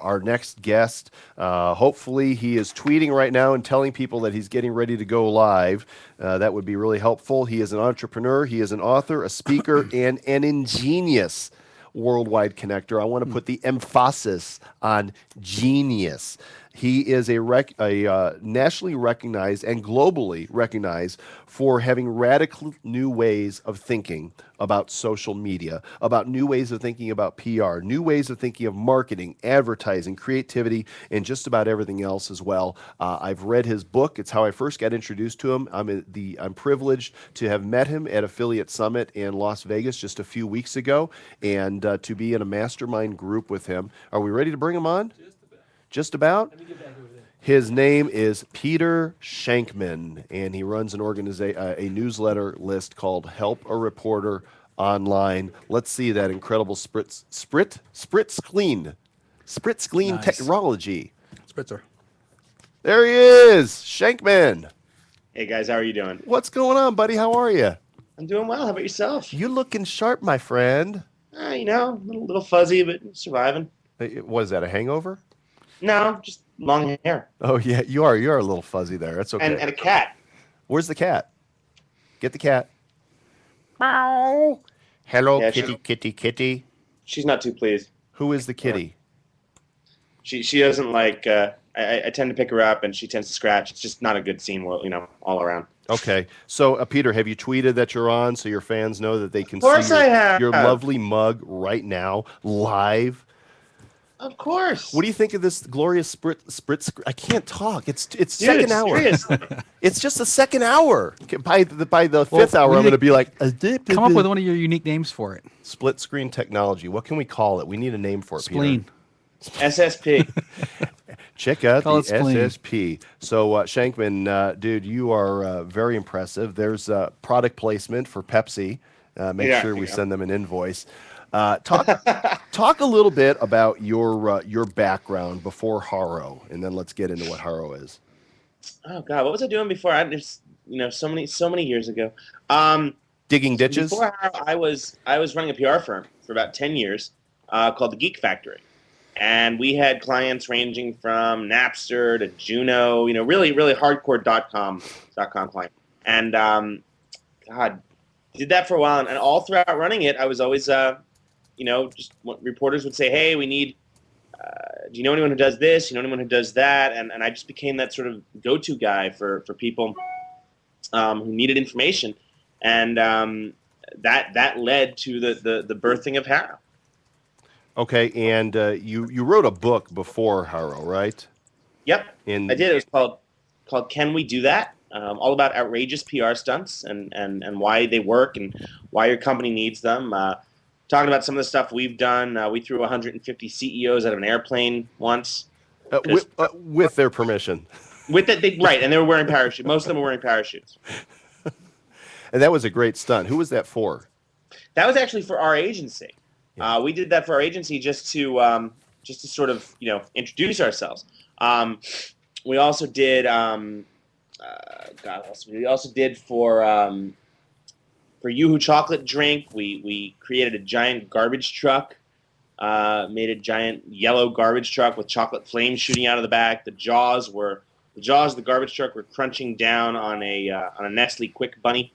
our next guest. Hopefully, he is tweeting right now and telling people that he's getting ready to go live. That would be really helpful. He is an entrepreneur, he is an author, a speaker, and an ingenious worldwide connector. I want to put the emphasis on genius. He is a nationally recognized and globally recognized for having radical new ways of thinking about social media, about new ways of thinking about PR, new ways of thinking of marketing, advertising, creativity, and just about everything else as well. I've read his book. It's how I first got introduced to him. I'm privileged to have met him at Affiliate Summit in Las Vegas just a few weeks ago, and to be in a mastermind group with him. Are we ready to bring him on? Just about. Let me get back over there. His name is Peter Shankman, and he runs a newsletter list called Help a Reporter Online. Let's see that incredible spritz clean Nice. technology. Spritzer. There he is, Shankman. Hey guys, how are you doing? What's going on, buddy? How are you? I'm doing well. How about yourself? You looking sharp, my friend. A little fuzzy, but surviving. Was that a hangover? No, just long hair. Oh yeah, you are. You are a little fuzzy there. That's okay. And a cat. Where's the cat? Get the cat. Meow. Hello, Yeah, kitty. She's not too pleased. Who is the kitty? She doesn't like. I tend to pick her up, and she tends to scratch. It's just not a good scene. All around. Okay. So, Peter, have you tweeted that you're on so your fans know that they can Of course see I have. your lovely mug right now, live? Of course. What do you think of this glorious spritz? I can't talk. It's Dude, second hour. Seriously. It's just the second hour. By the fifth hour, I'm going to be like, Come up with one of your unique names for it. split screen technology. What can we call it? We need a name for it, Spleen. Peter. SSP. Check out Call the it spleen. SSP. So, Shankman, dude, you are very impressive. There's product placement for Pepsi. Make Yeah, sure we yeah. send them an invoice. Talk a little bit about your background before Haro, and then let's get into what Haro is. Oh God, what was I doing before? I just so many years ago. Digging ditches. Before I was running a PR firm for about 10 years called the Geek Factory. And we had clients ranging from Napster to Juno, really hardcore .com client. And God, did that for a while. And all throughout running it, I was always, just reporters would say, hey, we need, do you know anyone who does this? You know anyone who does that? And I just became that sort of go-to guy for people who needed information. And that led to the birthing of Haro. Okay, and you wrote a book before Haro, right? Yep, I did. It was called Can We Do That? All about outrageous PR stunts and why they work and why your company needs them. Talking about some of the stuff we've done. We threw 150 CEOs out of an airplane once. With their permission. With it, right, and they were wearing parachutes. Most of them were wearing parachutes. And that was a great stunt. Who was that for? That was actually for our agency. Yeah. We did that for our agency just to sort of introduce ourselves. We also did we also did for Yoo-Hoo chocolate drink. We created a giant garbage truck, made a giant yellow garbage truck with chocolate flames shooting out of the back. The jaws of the garbage truck were crunching down on a Nestle Quick Bunny.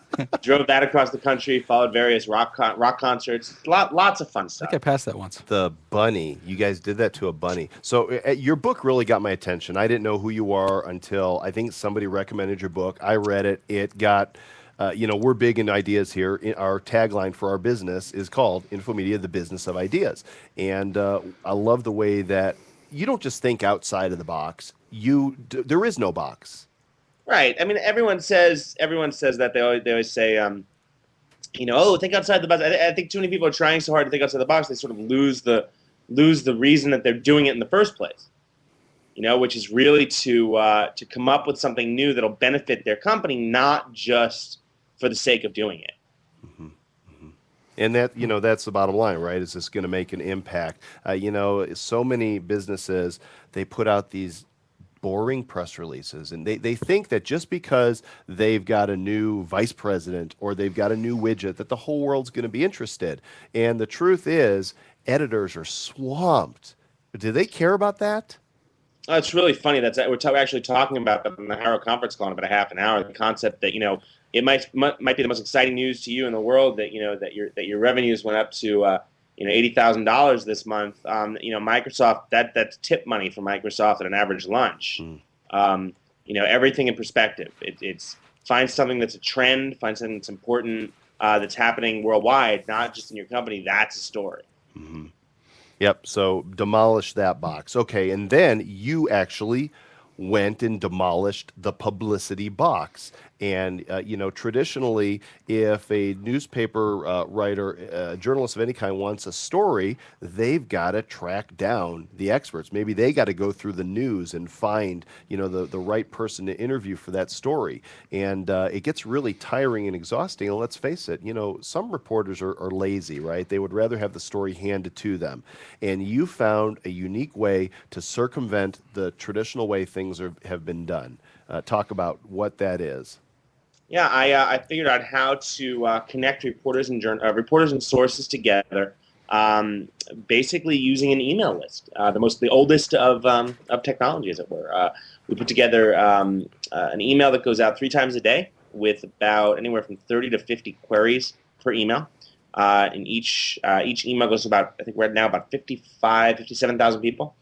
We drove that across the country, followed various rock concerts. Lots of fun I stuff. think I passed that once. The bunny. You guys did that to a bunny. So your book really got my attention. I didn't know who you are until I think somebody recommended your book. I read it. It got, we're big in ideas here. Our tagline for our business is called Infomedia, the Business of Ideas. And I love the way that you don't just think outside of the box. There is no box. Right. I mean, everyone says that. They always say, think outside the box. I think too many people are trying so hard to think outside the box, they sort of lose the reason that they're doing it in the first place. Which is really to come up with something new that'll benefit their company, not just for the sake of doing it. Mm-hmm. Mm-hmm. And that, that's the bottom line, right? Is this going to make an impact? So many businesses, they put out these boring press releases, and they think that just because they've got a new vice president or they've got a new widget that the whole world's going to be interested. And the truth is, editors are swamped. Do they care about that? Oh, it's really funny. We're actually talking about that in the Harrow conference call in about a half an hour. The concept that it might be the most exciting news to you in the world that your revenues went up to $80,000 this month. Microsoft that's tip money for Microsoft at an average lunch. Everything in perspective. It's find something that's a trend, find something that's important, that's happening worldwide, not just in your company. That's a story. Mm-hmm. Yep. So demolish that box. Okay. And then you actually went and demolished the publicity box. And, traditionally, if a newspaper writer, journalist of any kind wants a story, they've got to track down the experts. Maybe they got to go through the news and find, the right person to interview for that story. And it gets really tiring and exhausting. And let's face it, some reporters are lazy, right? They would rather have the story handed to them. And you found a unique way to circumvent the traditional way things have been done. Talk about what that is. Yeah, I figured out how to connect reporters and sources together, basically using an email list, the oldest of technology, as it were. We put together an email that goes out 3 times a day with about anywhere from 30 to 50 queries per email. And each email goes to about, I think we're now about 57,000 people.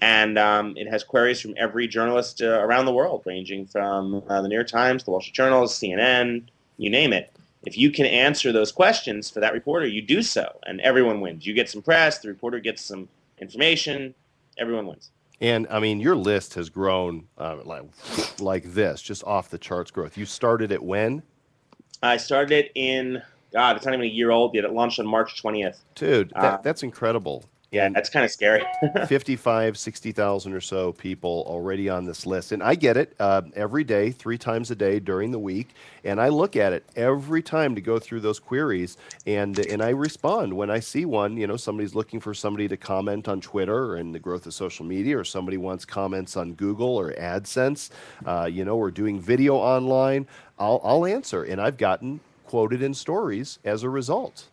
And it has queries from every journalist around the world, ranging from the New York Times, the Wall Street Journal, CNN, you name it. If you can answer those questions for that reporter, you do so, and everyone wins. You get some press, the reporter gets some information, everyone wins. And, I mean, your list has grown like this, just off the charts growth. You started it when? I started it in, God, it's not even a year old yet. It launched on March 20th. Dude, that's incredible. Yeah, that's kind of scary. 55, 60,000 or so people already on this list. And I get it every day, 3 times a day during the week. And I look at it every time to go through those queries. And I respond when I see one, somebody's looking for somebody to comment on Twitter and the growth of social media, or somebody wants comments on Google or AdSense, we're doing video online. I'll answer. And I've gotten quoted in stories as a result.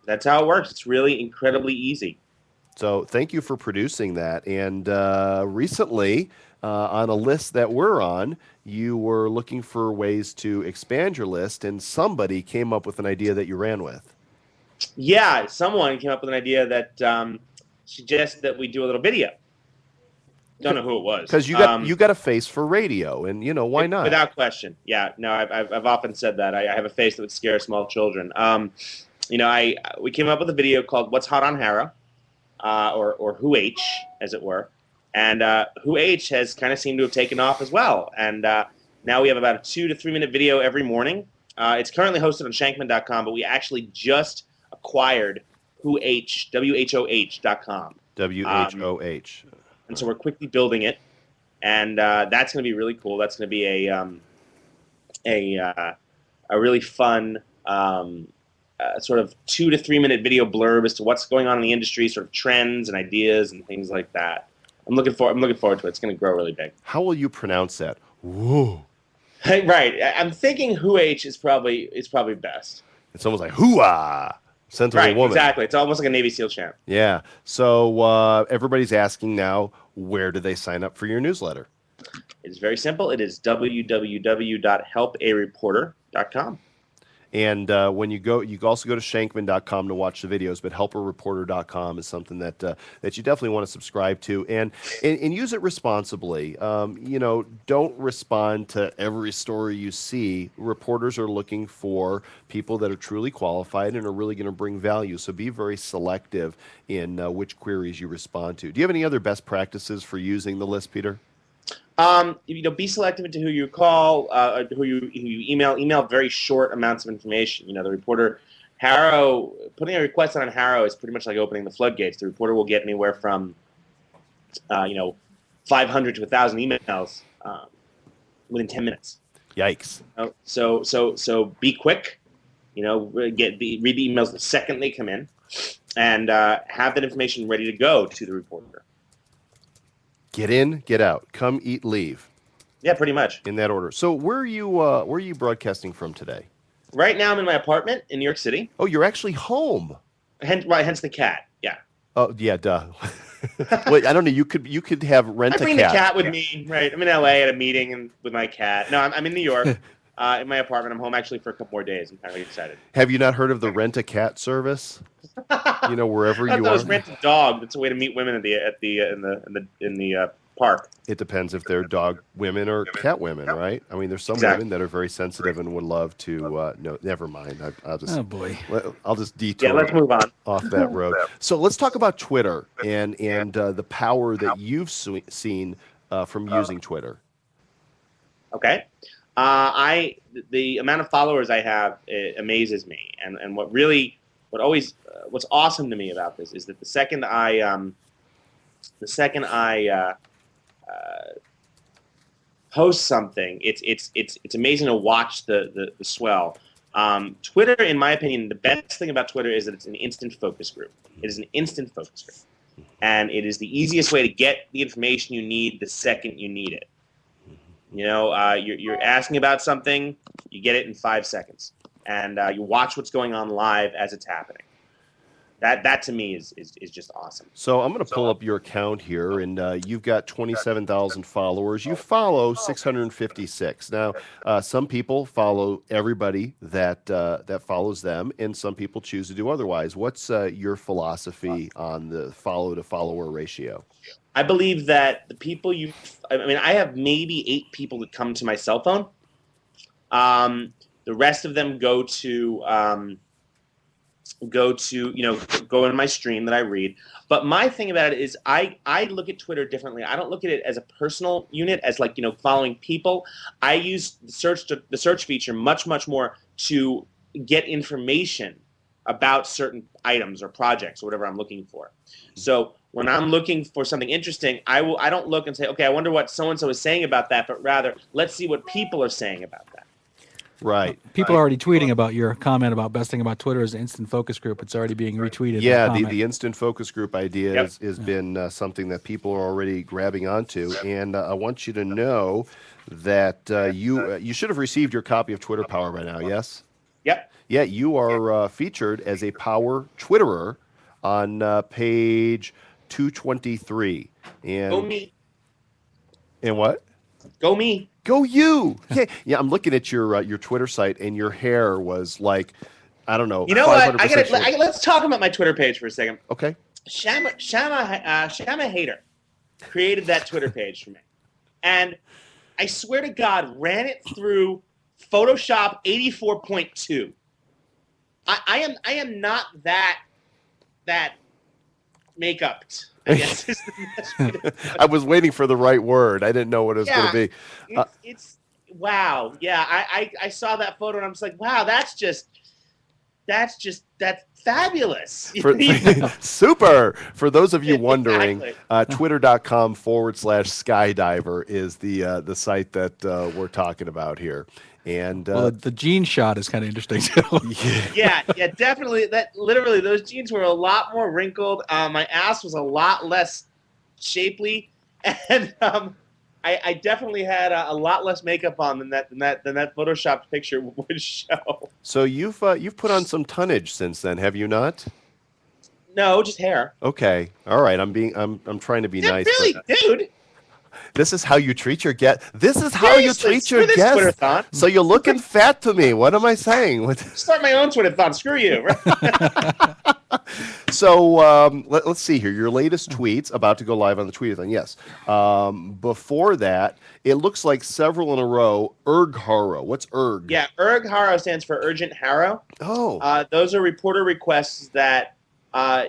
That's how it works. It's really incredibly easy. So thank you for producing that. And recently, on a list that we're on, you were looking for ways to expand your list, and somebody came up with an idea that you ran with. Yeah, someone came up with an idea that suggested that we do a little video. Don't know who it was. Because you got a face for radio, and why not? Without question. Yeah, no, I've often said that I have a face that would scare small children. We came up with a video called "What's Hot on Harrow." Or Who H, as it were. And Who H has kind of seemed to have taken off as well. And now we have about a 2 to 3 minute video every morning. It's currently hosted on Shankman.com, but we actually just acquired Who H, WHOH.com. WHOH. And so we're quickly building it. And that's going to be really cool. That's going to be a really fun sort of 2 to 3 minute video blurb as to what's going on in the industry, sort of trends and ideas and things like that. I'm looking forward to it. It's going to grow really big. How will you pronounce that? Whoa. Right. I'm thinking Who H is probably best. It's almost like hoo-ah. Sensible right, woman. Exactly. It's almost like a Navy SEAL chant. Yeah. So everybody's asking now, where do they sign up for your newsletter? It's very simple. It is www.helpareporter.com. And when you go, you can also go to shankman.com to watch the videos, but helpareporter.com is something that you definitely want to subscribe to and use it responsibly. Don't respond to every story you see. Reporters are looking for people that are truly qualified and are really going to bring value. So be very selective in which queries you respond to. Do you have any other best practices for using the list, Peter? Be selective into who you call, who you email. Email very short amounts of information. The reporter, Harrow, putting a request on Harrow is pretty much like opening the floodgates. The reporter will get anywhere from, 500 to 1,000 emails within 10 minutes. Yikes! So be quick. Read the emails the second they come in, and have that information ready to go to the reporter. Get in, get out. Come, eat, leave. Yeah, pretty much. In that order. So where are you broadcasting from today? Right now I'm in my apartment in New York City. Oh, you're actually home. Hence the cat. Yeah. Oh yeah, duh. Wait, I don't know. You could have I rent a bring the cat. cat with me, right? I'm in LA at a meeting and with my cat. No, I'm in New York, in my apartment. I'm home actually for a couple more days. I'm kind of excited. Have you not heard of the rent a cat service? You know, wherever I thought you that was are. rent a dog. That's a way to meet women in the park. It depends if they're dog women or cat women, right? I mean, there's some women Exactly. that are very sensitive and would love to. No, never mind. Oh boy. I'll just Yeah, detour let's move on. off that road. So let's talk about Twitter and the power that you've seen from using Twitter. Okay. The amount of followers I have, it amazes me, and what's awesome to me about this is that the second I post something, it's amazing to watch the swell. Twitter, in my opinion, the best thing about Twitter is that it's an instant focus group. It is an instant focus group, and it is the easiest way to get the information you need the second you need it. You're asking about something, you get it in 5 seconds, and you watch what's going on live as it's happening. That to me is just awesome. So I'm going to pull up your account here, and you've got 27,000 followers. You follow 656. Now, some people follow everybody that follows them, and some people choose to do otherwise. What's your philosophy on the follow to follower ratio? I believe that I have maybe 8 people that come to my cell phone. The rest of them go into my stream that I read. But my thing about it is I look at Twitter differently. I don't look at it as a personal unit, as following people. I use the search feature much more to get information about certain items or projects or whatever I'm looking for. So when I'm looking for something interesting, I don't look and say, okay, I wonder what so and so is saying about that, but rather let's see what people are saying about that. Right. People are already tweeting about your comment about best thing about Twitter is the instant focus group. It's already being retweeted. Yeah, that the, comment. the instant focus group idea Yep. has been something that people are already grabbing onto, and I want you to know that you should have received your copy of Twitter Power by now. Yes. Yep. Yeah, you are featured as a Power Twitterer on page 223. Go me. And what? Go me. Go you! Yeah, yeah. I'm looking at your Twitter site, and your hair was like, I don't know. You know what? 500% short. Let's talk about my Twitter page for a second. Okay. Shama Hater created that Twitter page for me, and I swear to God, ran it through Photoshop 84.2. I am not that makeup. I guess is the best way to put it. I was waiting for the right word. I didn't know what it was going to be. It's wow. Yeah, I saw that photo and I'm just like, wow, that's fabulous. Super. For those of you wondering, Exactly. twitter.com/skydiver is the site that we're talking about here. And Well, the gene shot is kind of interesting too. Yeah, definitely. Literally, those jeans were a lot more wrinkled. My ass was a lot less shapely, and I definitely had a lot less makeup on than that photoshopped picture would show. So you've put on some tonnage since then, have you not? No, just hair. Okay, all right. I'm trying to be nice. Really, but dude. this is how you treat your guest. This is how you Seriously, treat your screw this guest. Twitter-thon. So you're looking fat to me. What am I saying? Start my own Tweet-A-Thon. Screw you. So let's see here. Your latest tweets about to go live on the Tweet-A-Thon. Yes. Before that, it looks like several in a row. Erg Haro. What's Erg? Yeah, Erg Haro stands for Urgent Harrow. Oh. Those are reporter requests that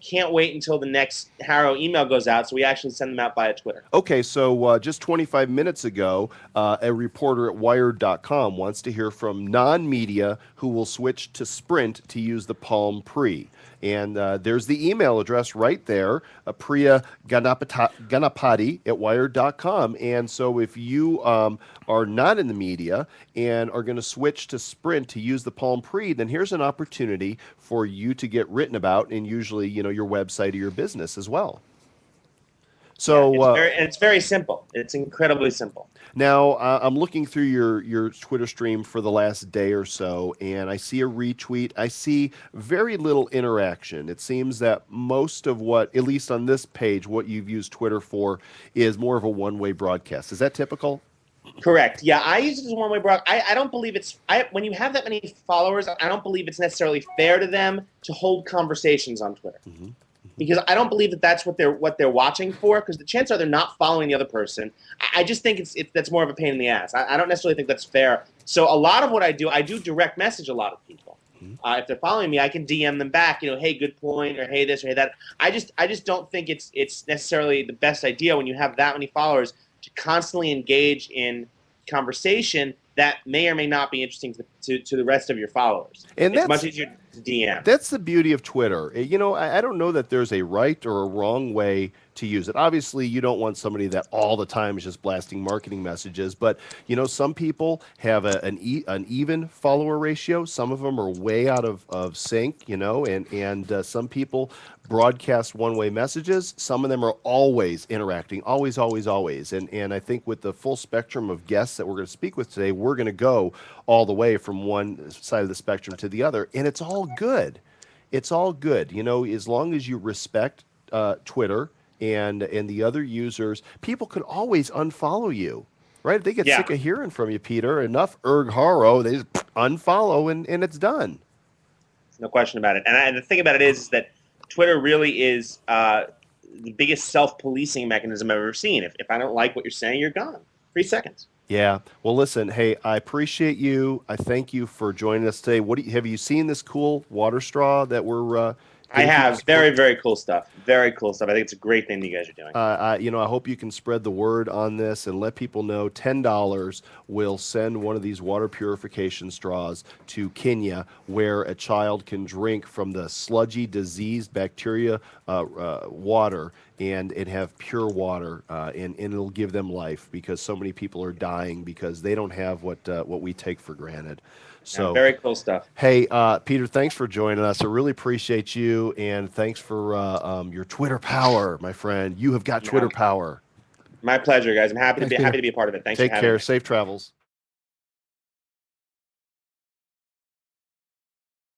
can't wait until the next Harrow email goes out, so we actually send them out via Twitter. Okay, so just 25 minutes ago, a reporter at Wired.com wants to hear from non-media who will switch to Sprint to use the Palm Pre. And there's the email address right there, Priya Ganapati at Wired.com. And so if you are not in the media and are going to switch to Sprint to use the Palm Pre, then here's an opportunity for you to get written about in usually, your website or your business as well. Yeah, So it's very simple. It's incredibly simple. now I'm looking through your Twitter stream for the last day or so, and I see a retweet. I see very little interaction. It seems that most of what, at least on this page, what you've used Twitter for is more of a one-way broadcast. Is that typical? Correct. Yeah, I use it as a one-way broadcast. I don't believe it's when you have that many followers, I don't believe it's necessarily fair to them to hold conversations on Twitter. Because I don't believe that that's what they're watching for. Because the chances are they're not following the other person. I just think that's more of a pain in the ass. I don't necessarily think that's fair. So a lot of what I do direct message a lot of people. If they're following me, I can DM them back. Hey, good point, or hey this or hey that. I just don't think it's necessarily the best idea when you have that many followers to constantly engage in conversation that may or may not be interesting to the rest of your followers. And It's much easier to DM. That's the beauty of Twitter. I don't know that there's a right or a wrong way to use it. Obviously, you don't want somebody that all the time is just blasting marketing messages, but some people have an even follower ratio. Some of them are way out of sync, and some people broadcast one-way messages. Some of them are always interacting, always, always, always. And I think with the full spectrum of guests that we're going to speak with today, we're going to go all the way from one side of the spectrum to the other, and it's all good. It's all good, as long as you respect Twitter and the other users. People could always unfollow you, right? If they get sick of hearing from you, Peter, enough erg haro, they just unfollow and it's done. No question about it. And the thing about it is that Twitter really is the biggest self-policing mechanism I've ever seen. If I don't like what you're saying, you're gone. 3 seconds. Yeah. Well, listen, hey, I appreciate you. I thank you for joining us today. Have you seen this cool water straw that we're I have very, very cool stuff. Very cool stuff. I think it's a great thing that you guys are doing. I hope you can spread the word on this and let people know $10 will send one of these water purification straws to Kenya, where a child can drink from the sludgy, diseased bacteria water and have pure water, and it'll give them life, because so many people are dying because they don't have what we take for granted. So very cool stuff. Hey, Peter, thanks for joining us. I really appreciate you, and thanks for your Twitter power, my friend. You have got Twitter power. My pleasure, guys. I'm happy to be a part of it. Thanks for having me. Take care. Safe travels.